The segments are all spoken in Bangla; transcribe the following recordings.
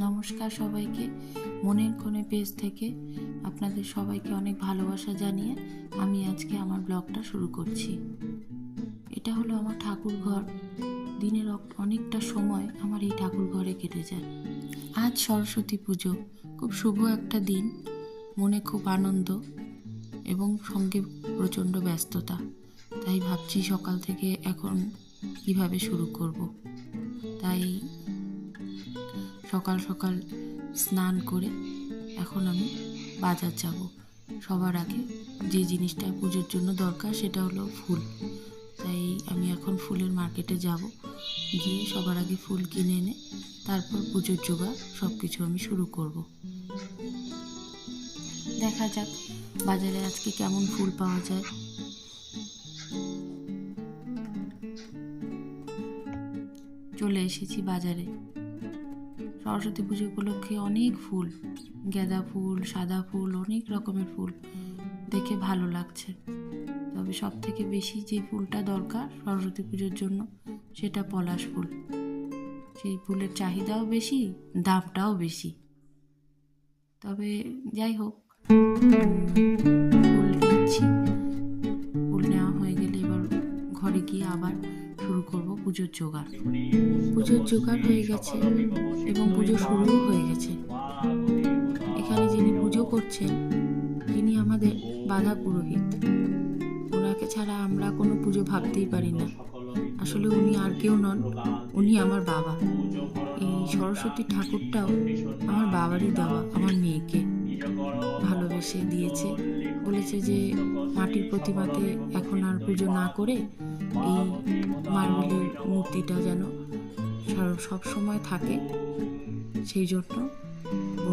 নমস্কার সবাইকে। মনের কোণে পেজ থেকে আপনাদের সবাইকে অনেক ভালোবাসা জানিয়ে আমি আজকে আমার ব্লগটা শুরু করছি। এটা হলো আমার ঠাকুর ঘর। দিনের অনেকটা সময় আমার এই ঠাকুর ঘরে কেটে যায়। আজ সরস্বতী পুজো, খুব শুভ একটা দিন। মনে খুব আনন্দ এবং সঙ্গে প্রচণ্ড ব্যস্ততা। তাই ভাবছি সকাল থেকে এখন কিভাবে শুরু করব। তাই সকাল সকাল স্নান করে এখন আমি বাজার যাব। সবার আগে যে জিনিসটা পুজোর জন্য দরকার সেটা হলো ফুল। তাই আমি এখন ফুলের মার্কেটে যাব, গিয়ে সবার আগে ফুল কিনে এনে তারপর পুজোর জোগাড় সব কিছু আমি শুরু করব। দেখা যাক বাজারে আজকে কেমন ফুল পাওয়া যায়। চলে এসেছি বাজারে। সরস্বতী পুজো উপলক্ষে অনেক ফুল, গাঁদা ফুল, সাদা ফুল, অনেক রকমের ফুল দেখে ভালো লাগছে। তবে সব থেকে বেশি যে ফুলটা দরকার সরস্বতী পুজোর জন্য সেটা পলাশ ফুল। সেই ফুলের চাহিদাও বেশি, দামটাও বেশি। তবে যাই হোক, ফুল নিচ্ছি। ফুল নেওয়া হয়ে গেলে এবার ঘরে গিয়ে আবার শুরু করব পুজোর জোগাড়। পুজোর জোগাড় হয়ে গেছে এবং পুজো শুরুও হয়ে গেছে। এখানে যিনি পুজো করছেন তিনি আমাদের বাধা পুরোহিত। ওনাকে ছাড়া আমরা কোনো পুজো ভাবতেই পারি না। আসলে উনি আর কেউ নন, উনি আমার বাবা। এই সরস্বতী ঠাকুরটাও আমার বাবারই দেওয়া, আমার মেয়েকে ভালোবেসে দিয়েছে। বলেছে যে মাটির প্রতিমাতে এখন আর পুজো না করে এই মার্বেলের মূর্তিটা যেন সব সময় থাকে, সেই জন্য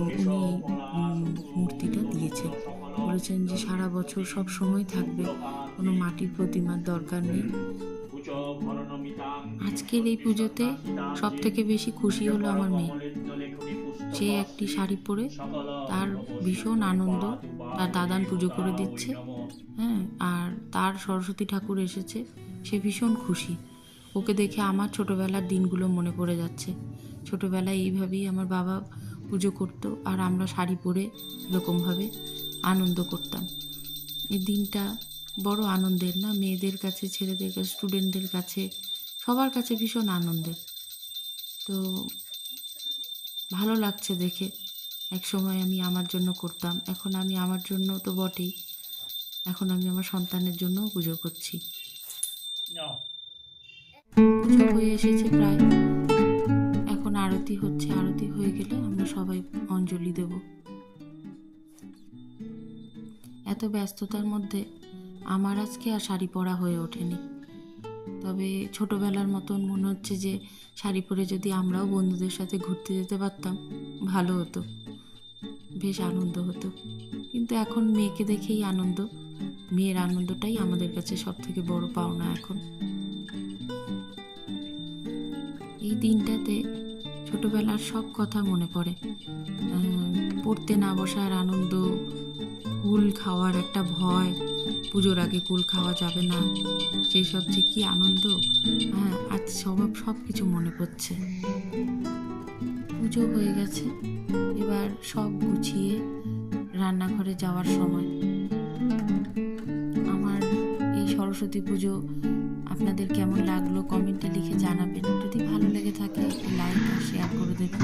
উনি এই মূর্তিটা দিয়েছেন। বলেছেন যে সারা বছর সব সময় থাকবে, কোনো মাটির প্রতিমার দরকার নেই। আজকের এই পুজোতে সব থেকে বেশি খুশি হলো আমার মেয়ে। সে একটি শাড়ি পরে তার ভীষণ আনন্দ, তার দাদান পুজো করে দিচ্ছে। আর তার সরস্বতী ঠাকুর এসেছে, সে ভীষণ খুশি। ওকে দেখে আমার ছোটোবেলার দিনগুলো মনে পড়ে যাচ্ছে। ছোটোবেলায় এইভাবেই আমার বাবা পুজো করতো আর আমরা শাড়ি পরে এরকমভাবে আনন্দ করতাম। এই দিনটা বড় আনন্দের না, মেয়েদের কাছে, ছেলেদের কাছে, স্টুডেন্টদের কাছে, সবার কাছে ভীষণ আনন্দের। তো ভালো লাগছে দেখে। এক সময় আমি আমার জন্য করতাম, এখন আমি আমার জন্য তো বটেই, এখন আমি আমার সন্তানের জন্যও পুজো করছি। পুজো হয়ে এসেছে প্রায়, এখন আরতি হচ্ছে। আরতি হয়ে গেলে আমরা সবাই অঞ্জলি দেব। এত ব্যস্ততার মধ্যে আমার আজকে আর শাড়ি পরা হয়ে ওঠেনি। তবে ছোটোবেলার মতন মনে হচ্ছে যে শাড়ি পরে যদি আমরাও বন্ধুদের সাথে ঘুরতে যেতে পারতাম ভালো হতো, বেশ আনন্দ হতো। কিন্তু এখন মেয়েকে দেখেই আনন্দ, মেয়ের আনন্দটাই আমাদের কাছে সব থেকে বড় পাওনা এখন। এই দিনটাতে ছোটোবেলার সব কথা মনে পড়ে। পড়তে না বসার আনন্দ, কুল খাওয়ার একটা ভয়, পুজোর আগে কুল খাওয়া যাবে না, সেই সব যে কী আনন্দ। আজ সব কিছু মনে পড়ছে। পুজো হয়ে গেছে, এবার সব গুছিয়ে রান্নাঘরে যাওয়ার সময়। আমার এই সরস্বতী পুজো আপনাদের কেমন লাগলো কমেন্টে লিখে জানাবেন। যদি ভালো লেগে থাকে লাইক আর শেয়ার করে দেবেন।